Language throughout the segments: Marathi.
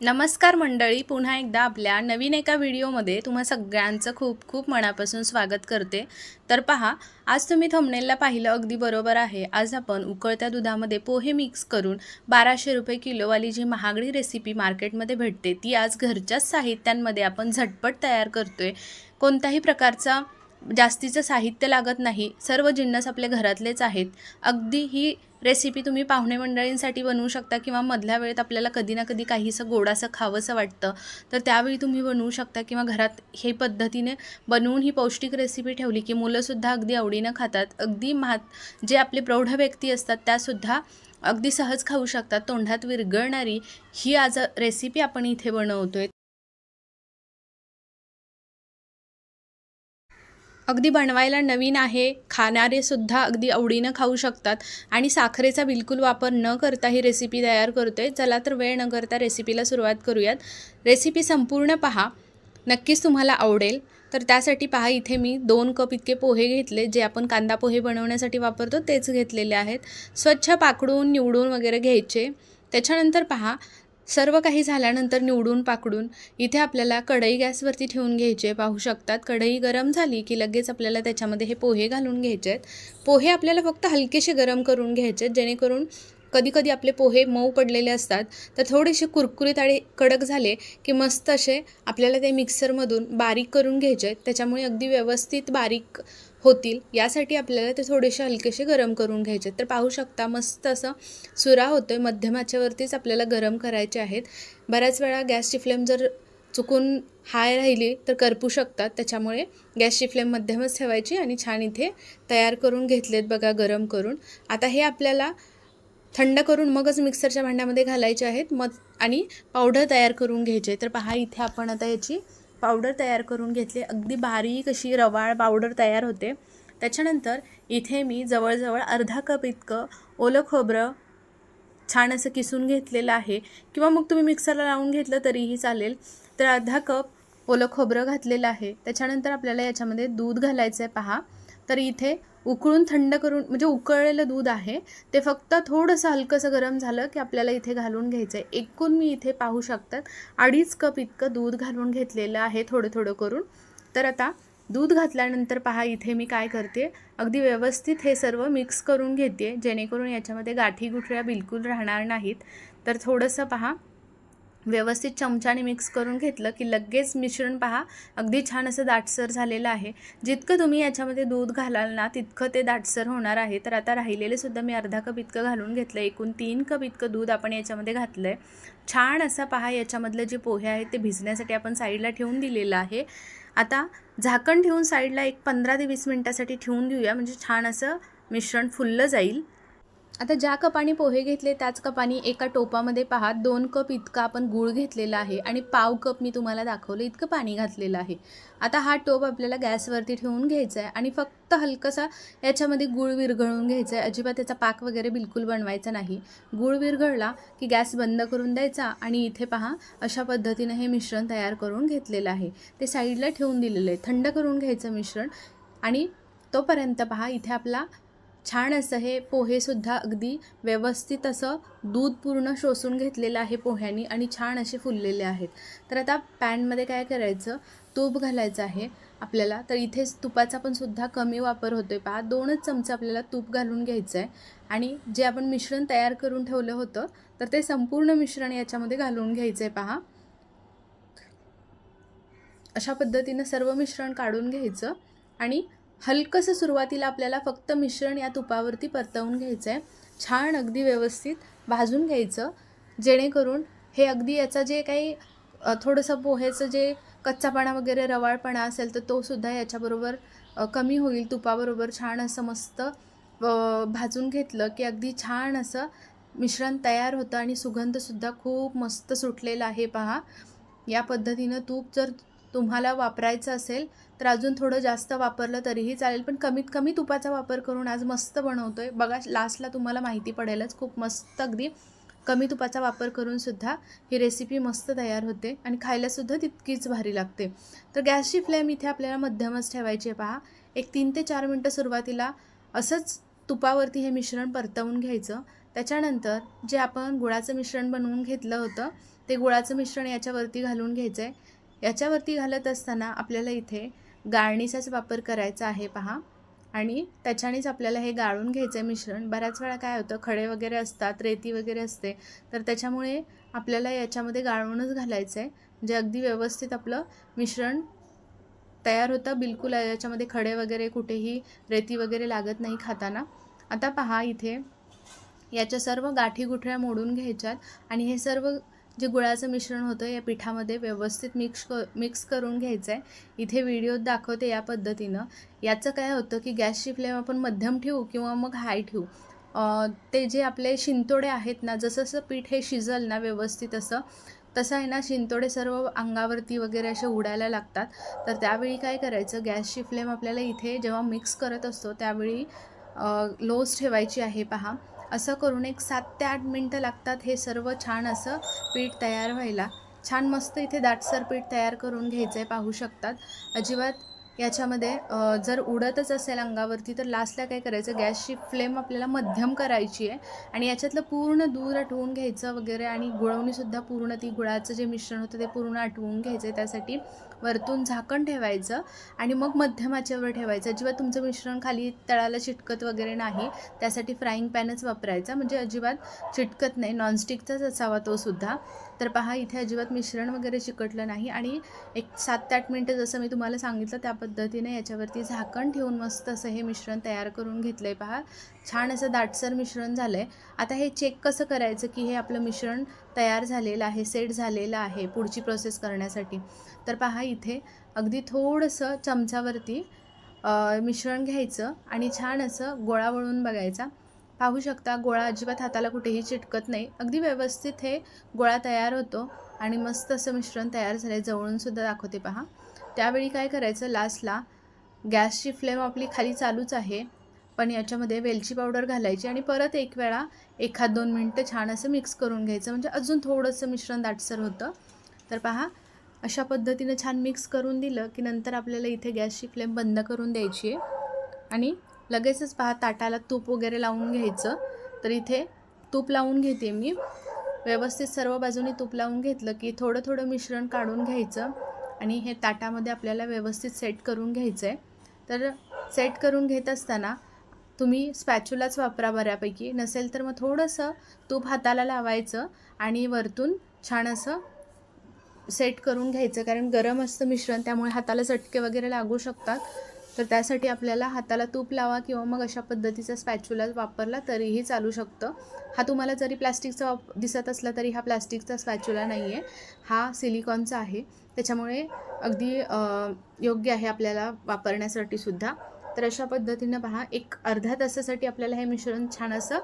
नमस्कार मंडळी, पुन्हा एकदा आपल्या नवीन एका व्हिडिओमध्ये तुम्हा सगळ्यांचं खूप खूप मनापासून स्वागत करते। तर पहा, आज तुम्ही थंबनेलला पाहिलं अगदी बरोबर आहे। आज आपण उकळत्या दुधामध्ये पोहे मिक्स करून 1200 रुपये किलोवाली जी महागडी रेसिपी मार्केटमध्ये भेटते ती आज घरच्याच साहित्यांमध्ये आपण झटपट तयार करतोय। कोणत्याही प्रकारचा जास्तीचं साहित्य लागत नाही, सर्व जिन्नस आपल्या घरातलेच आहेत। अगदी ही रेसिपी तुम्ही पाहुणे मंडळींसाठी बनवू शकता किंवा मधल्या वेळेत आपल्याला कधी ना कधी काहीसं गोडाचं खावंसं वाटतं तर त्यावेळी तुम्ही बनवू शकता किंवा घरात हे पद्धतीने बनवून ही पौष्टिक रेसिपी ठेवली की मुलंसुद्धा अगदी आवडीनं खातात। अगदी जे आपले प्रौढ व्यक्ती असतात त्यासुद्धा अगदी सहज खाऊ शकतात। तोंडात विरघळणारी ही आज रेसिपी आपण इथे बनवतोय। अगदी बनवायला नवीन आहे, खाणारे सुद्धा अगदी आवडीनं खाऊ शकतात आणि साखरेचा बिलकुल वापर न करता ही रेसिपी तयार करतोय। चला तर वेळ न करता रेसिपीला सुरुवात करूयात। रेसिपी संपूर्ण पहा, नक्कीच तुम्हाला आवडेल। तर त्यासाठी पहा, इथे मी 2 कप इतके पोहे घेतले, जे आपण कांदा पोहे बनवण्यासाठी वापरतो तेच घेतलेले आहेत। स्वच्छ पाकडून निवडून वगैरे घ्यायचे। त्याच्यानंतर पहा, सर्व काही झाल्यानंतर निवडून पाकडून इथे आपल्याला कढई गॅसवरती ठेवून घ्यायची आहे। पाहू शकतात कढई गरम झाली की लगेच आपल्याला त्याच्यामध्ये हे पोहे घालून घ्यायचे आहेत। पोहे आपल्याला फक्त हलकेसे गरम करून घ्यायचे आहेत, जेणेकरून कधी कधी आपले पोहे मऊ पडलेले असतात तर थोडेसे कुरकुरीत आणि कडक झाले की मस्त असे आपल्याला ते मिक्सरमधून बारीक करून घ्यायचे आहेत। त्याच्यामुळे अगदी व्यवस्थित बारीक होतील यासाठी आपल्याला ते थोडेसे हलकेसे गरम करून घ्यायचे। तर पाहू शकता मस्त असं सुरा होतोय, मध्यम आचेवरतीच आपल्याला गरम करायचे आहेत। बऱ्याच वेळा गॅसची फ्लेम जर चुकून हाय राहिली तर करपू शकतात, त्याच्यामुळे गॅसची फ्लेम मध्यमच ठेवायची आणि छान इथे तयार करून घेतलेत बघा गरम करून। आता हे आपल्याला थंड करून मगच मिक्सरच्या भांड्यामध्ये घालायचे आहेत आणि पावडर तयार करून घ्यायचे। तर पहा, इथे आपण आता याची पावडर तयार करून घेतली, अगदी बारीक अशी रवाळ पावडर तयार होते। त्याच्यानंतर इथे मी जवळजवळ अर्धा कप इतकं ओलं खोबरं छान असं किसून घेतलेलं आहे, किंवा मग तुम्ही मिक्सरला लावून घेतलं तरीही चालेल। तर अर्धा कप ओलं खोबरं घातलेलं आहे। त्याच्यानंतर आपल्याला याच्यामध्ये दूध घालायचं आहे पहा। तर इथे उकळून थंड करून, म्हणजे उकळलेलं दूध आहे ते फक्त थोडंसं हलकंसं गरम झालं की आपल्याला इथे घालून घ्यायचं आहे। एकूण मी इथे पाहू शकतात 2.5 कप इतकं दूध घालून घेतलेलं आहे, थोडं थोडं करून। तर आता दूध घातल्यानंतर पहा, इथे मी काय करते, अगदी व्यवस्थित हे सर्व मिक्स करून घेते, जेणेकरून याच्यामध्ये गाठी गुठळ्या बिलकुल राहणार नाहीत। तर थोडंसं पहा, व्यवस्थित चमच्याने मिक्स करून घेतलं की लगेच मिश्रण पहा अगदी छान असं दाटसर झालेलं आहे। जितकं तुम्ही याच्यामध्ये दूध घालाल ना तितकं ते दाटसर होणार आहे। तर आता राहिलेले सुद्धा मी अर्धा कप इतकं घालून घेतलं, एकूण 3 कप इतकं दूध आपण याच्यामध्ये घातलं आहे। छान असा पहा, याच्यामधले जे पोहे आहेत ते भिजण्यासाठी आपण साईडला ठेवून दिलेलं आहे। आता झाकण ठेवून साईडला एक 15 ते 20 मिनिटासाठी ठेवून देऊया, म्हणजे छान असं मिश्रण फुललं जाईल। आता ज्या कपाने पोहे घेतले त्याच कपाने एका टोपामध्ये पहा 2 कप इतका आपण गूळ घेतलेला आहे आणि पाव कप मी तुम्हाला दाखवलं इतकं पाणी घातलेलं आहे। आता हा टोप आपल्याला गॅसवरती ठेवून घ्यायचा आहे आणि फक्त हलकासा याच्यामध्ये गूळ विरघळून घ्यायचा आहे। अजिबात त्याचा पाक वगैरे बिलकुल बनवायचा नाही। गूळ विरघळला की गॅस बंद करून द्यायचा आणि इथे पहा अशा पद्धतीने हे मिश्रण तयार करून घेतलेलं आहे, ते साईडला ठेवून दिलेलं आहे। थंड करून घ्यायचं मिश्रण आणि तोपर्यंत पहा इथे आपला छान असं हे पोहेसुद्धा अगदी व्यवस्थित असं दूध पूर्ण शोषून घेतलेलं आहे पोह्यांनी आणि छान असे फुललेले आहेत। तर आता पॅनमध्ये काय करायचं, तूप घालायचं आहे आपल्याला। तर इथेच तुपाचा पण सुद्धा कमी वापर होतोय पहा, 2च चमचे आपल्याला तूप घालून घ्यायचं आहे आणि जे आपण मिश्रण तयार करून ठेवलं होतं तर ते संपूर्ण मिश्रण याच्यामध्ये घालून घ्यायचं आहे पहा। अशा पद्धतीनं सर्व मिश्रण काढून घ्यायचं आणि हलकंसं सुरुवातीला आपल्याला फक्त मिश्रण या तुपावरती परतवून घ्यायचं आहे। छान अगदी व्यवस्थित भाजून घ्यायचं, जेणेकरून हे अगदी याचा जे काही थोडंसं पोहेचं जे कच्चापणा वगैरे रवाळपणा असेल तर तो सुद्धा याच्याबरोबर कमी होईल। तुपाबरोबर छान असं मस्त भाजून घेतलं की अगदी छान असं मिश्रण तयार होतं आणि सुगंधसुद्धा खूप मस्त सुटलेला आहे पहा। या पद्धतीनं तूप जर तुम्हाला वापरायचं असेल तर अजून थोडं जास्त वापरलं तरीही चालेल, पण कमीत कमी तुपाचा वापर करून आज मस्त बनवतोय बघा। लास्टला तुम्हाला माहिती पडेलच, खूप मस्त अगदी कमी तुपाचा वापर करून सुद्धा ही रेसिपी मस्त तयार होते आणि खायलासुद्धा तितकीच भारी लागते। तर गॅसची फ्लेम इथे आपल्याला मध्यमच ठेवायची आहे पहा। एक 3 ते 4 मिनटं सुरुवातीला असंच तुपावरती हे मिश्रण परतवून घ्यायचं। त्याच्यानंतर जे आपण गुळाचं मिश्रण बनवून घेतलं होतं ते गुळाचं मिश्रण याच्यावरती घालून घ्यायचं आहे. याच्यावरती घालत असताना आपल्याला इथे गाळणीचाच वापर करायचा आहे पहा, आणि त्याच्यानेच आपल्याला हे गाळून घ्यायचं आहे मिश्रण. बऱ्याच वेळा काय होतं, खडे वगैरे असतात, रेती वगैरे असते, तर त्याच्यामुळे आपल्याला याच्यामध्ये गाळूनच घालायचं आहे, म्हणजे अगदी व्यवस्थित आपलं मिश्रण तयार होतं. बिलकुल याच्यामध्ये खडे वगैरे, कुठेही रेती वगैरे लागत नाही खाताना. आता पहा, इथे याच्या सर्व गाठी गुठळ्या मोडून घ्यायच्यात आणि हे सर्व जे गुळाचं मिश्रण होतं या पिठामध्ये व्यवस्थित मिक्स करून घ्यायचं आहे. इथे व्हिडिओत दाखवते या पद्धतीनं. याचं काय होतं की गॅसची फ्लेम आपण मध्यम ठेवू किंवा मग हाय ठेवू, ते जे आपले शिंतोडे आहेत ना, जसं जसं पीठ हे शिजल ना व्यवस्थित तसं आहे ना, शिंतोडे सर्व अंगावरती वगैरे असे उडायला लागतात. तर त्यावेळी काय करायचं, गॅसची फ्लेम आपल्याला इथे जेव्हा मिक्स करत असतो त्यावेळी लोच ठेवायची आहे पहा. असं करून एक 7 ते 8 मिनटं लागतात हे सर्व छान असं पीठ तयार व्हायला. छान मस्त इथे दाटसर पीठ तयार करून घ्यायचं आहे, पाहू शकतात. अजिबात याच्यामध्ये जर उडतच असेल अंगावरती तर लास्टला काय करायचं, गॅसची फ्लेम आपल्याला मध्यम करायची आहे आणि याच्यातलं पूर्ण दूध आटवून घ्यायचं वगैरे, आणि गुळवणीसुद्धा पूर्ण, ती गुळाचं जे मिश्रण होतं ते पूर्ण आटवून घ्यायचं आहे. त्यासाठी वरतून झाकण ठेवायचं आणि मग मध्यम आचेवर ठेवायचं. अजिबात तुमचं मिश्रण खाली तळाला चिटकत वगैरे नाही, त्यासाठी फ्राईंग पॅनच वापरायचा, म्हणजे अजिबात चिटकत नाही. नॉनस्टिकचाच असावा तो सुद्धा. तर पहा, इथे अजिबात मिश्रण वगैरे चिकटलं नाही आणि एक 7 ते 8 मिनटं जसं मी तुम्हाला सांगितलं त्या पद्धतीने याच्यावरती झाकण ठेवून मस्त असं हे मिश्रण तयार करून घेतलं आहे. पहा, छान असं दाटसर मिश्रण झालं आहे. आता हे चेक कसं करायचं की हे आपलं मिश्रण तयार झालेलं आहे, सेट झालेलं आहे पुढची प्रोसेस करण्यासाठी. तर पहा, इथे अगदी थोडंसं चमचावरती मिश्रण घ्यायचं आणि छान असं गोळा वळून बघायचा. पाहू शकता, गोळा अजिबात हाताला कुठेही चिटकत नाही, अगदी व्यवस्थित हे गोळा तयार होतो आणि मस्त असं मिश्रण तयार झालं आहे. जवळूनसुद्धा दाखवते पहा. त्यावेळी काय करायचं, लास्टला गॅसची फ्लेम आपली खाली चालूच आहे, पण याच्यामध्ये वेलची पावडर घालायची आणि परत एक वेळा 1-2 मिनटं छान असं मिक्स करून घ्यायचं, म्हणजे अजून थोडंसं मिश्रण दाटसर होतं. तर पहा, अशा पद्धतीनं छान मिक्स करून दिलं की नंतर आपल्याला इथे गॅसची फ्लेम बंद करून द्यायची आहे आणि लगेचच पहा ताटाला तूप वगैरे लावून घ्यायचं. तर इथे तूप लावून घेते मी. व्यवस्थित सर्व बाजूनी तूप लावून घेतलं की थोडं थोडं मिश्रण काढून घ्यायचं आणि हे ताटामध्ये आपल्याला व्यवस्थित सेट करून घ्यायचं आहे. तर सेट करून घेत असताना तुम्ही स्पॅच्युलाच वापरा बऱ्यापैकी, नसेल तर मग थोडंसं तूप हाताला लावायचं आणि वरतून छान असं सेट करून घ्यायचं, कारण गरम असतं मिश्रण, त्यामुळे हाताला चटके वगैरे लागू शकतात. तर त्यासाठी आपल्याला हाताला तूप लावा किंवा मग अशा पद्धतीचा स्पॅच्युला वापरला तरीही चालू शकतं. हा तुम्हाला जरी प्लास्टिकचा दिसत असला तरी हा प्लास्टिकचा स्पॅच्युला नाही आहे, हा सिलिकॉनचा आहे, त्याच्यामुळे अगदी योग्य आहे आपल्याला वापरण्यासाठी सुद्धा. तर अशा पद्धतीनं पहा, एक अर्ध्या तासासाठी आपल्याला हे मिश्रण छान असं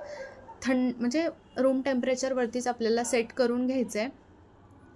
म्हणजे रूम टेम्परेचरवरतीच आपल्याला सेट करून घ्यायचं आहे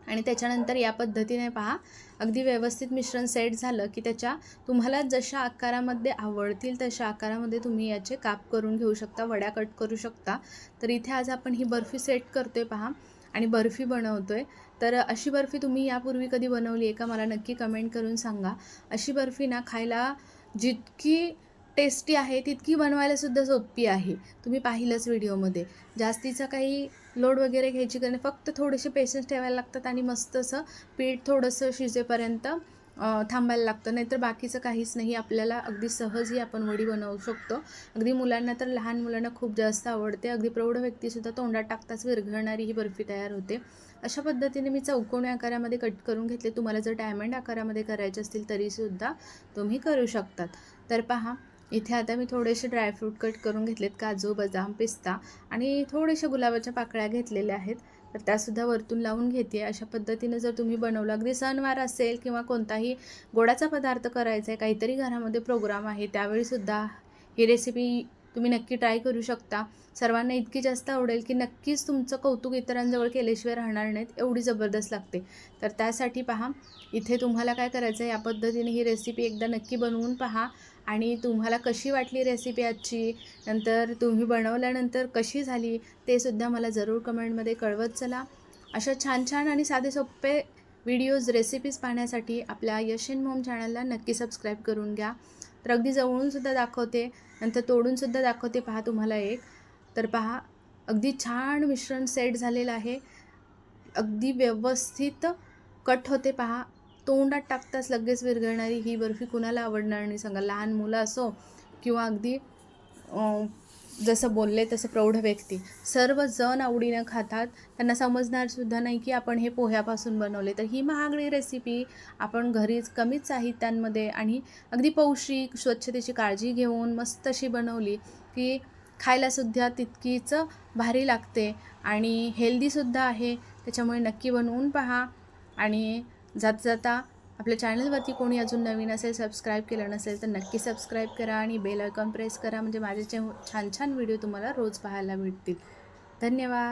आणि त्याच्यानंतर या पद्धतीने पहा, अगदी व्यवस्थित मिश्रण सेट झालं की त्याच्या तुम्हाला जशा आकारामध्ये आवडतील तशा आकारामध्ये तुम्ही याचे काप करून घेऊ शकता, वड्या कट करू शकता. तर इथे आज आपण ही बर्फी सेट करतोय पहा आणि बर्फी बनवतोय. तर अशी बर्फी तुम्ही यापूर्वी कधी बनवली आहे का, मला नक्की कमेंट करून सांगा. अशी बर्फी ना खायला जितकी टेस्टी आहे तितकी बनवायलासुद्धा सोपी आहे, तुम्ही पाहिलंच व्हिडिओमध्ये. जास्तीचा काही लोड वगैरे घ्यायची कारण फक्त थोडेसे पेशन्स ठेवायला लागतात आणि मस्त असं पीठ थोडंसं शिजेपर्यंत थांबायला लागतं, नाहीतर बाकीचं काहीच नाही. आपल्याला अगदी सहजही आपण वडी बनवू शकतो. अगदी मुलांना तर, लहान मुलांना खूप जास्त आवडते, अगदी प्रौढ व्यक्तीसुद्धा तोंडात टाकताच विरघळणारी ही बर्फी तयार होते. अशा पद्धतीने मी चौकोनी आकारामध्ये कट करून घेतले. तुम्हाला जर डायमंड आकारामध्ये करायचे असतील तरीसुद्धा तुम्ही करू शकतात. तर पहा, इथे आता मी थोडेसे ड्रायफ्रूट कट करून घेतलेत, काजू, बदाम, पिस्ता आणि थोडेशा गुलाबाच्या पाकळ्या घेतलेल्या आहेत, तर त्यासुद्धा वरतून लावून घेते. अशा पद्धतीने जर तुम्ही बनवलं, अगदी सणवार असेल किंवा कोणताही गोडाचा पदार्थ करायचा आहे, काहीतरी घरामध्ये प्रोग्राम आहे, त्यावेळीसुद्धा ही रेसिपी तुम्ही नक्की ट्राय करू शकता. सर्वांना इतकी जास्त आवडेल की नक्कीच तुमचं कौतुक इतरांजवळ केल्याशिवाय राहणार नाहीत, एवढी जबरदस्त लागते. तर त्यासाठी पहा, इथे तुम्हाला काय करायचं आहे, या पद्धतीने ही रेसिपी एकदा नक्की बनवून पहा आणि तुम्हाला कशी वाटली रेसिपी आजची, नंतर तुम्ही बनवल्यानंतर कशी झाली ते सुद्धा मला जरूर कमेंटमध्ये कळवत चला. अशा छान छान आणि साधे सोपे व्हिडिओज, रेसिपीज पाहण्यासाठी आपल्या यश & मॉम चॅनलला नक्की सबस्क्राईब करून घ्या. तर अगदी जवळूनसुद्धा दाखवते, नंतर तोडूनसुद्धा दाखवते पहा तुम्हाला एक. तर पहा, अगदी छान मिश्रण सेट झालेलं आहे. अगदी व्यवस्थित कट होते पहा. तोंडात टाकताच लगेच विरघळणारी ही बर्फी कुणाला आवडणार नाही सांगा. लहान मुलं असो किंवा अगदी जसं बोलले तसं प्रौढ व्यक्ती, सर्वजण आवडीनं खातात. त्यांना समजणारसुद्धा नाही की आपण हे पोह्यापासून बनवले. तर ही महागडी रेसिपी आपण घरीच कमीच साहित्यांमध्ये आणि अगदी पौष्टिक, स्वच्छतेची काळजी घेऊन मस्त अशी बनवली की खायलासुद्धा तितकीच भारी लागते आणि हेल्दीसुद्धा आहे. त्याच्यामुळे नक्की बनवून पहा. आणि जाता जाता आपल्या चॅनलवरती कोणी अजून नवीन असेल, सबस्क्राईब केलं नसेल तर नक्की सबस्क्राईब करा आणि बेल आयकॉन प्रेस करा, म्हणजे माझे छान छान व्हिडिओ तुम्हाला रोज पाहायला मिळतील. धन्यवाद.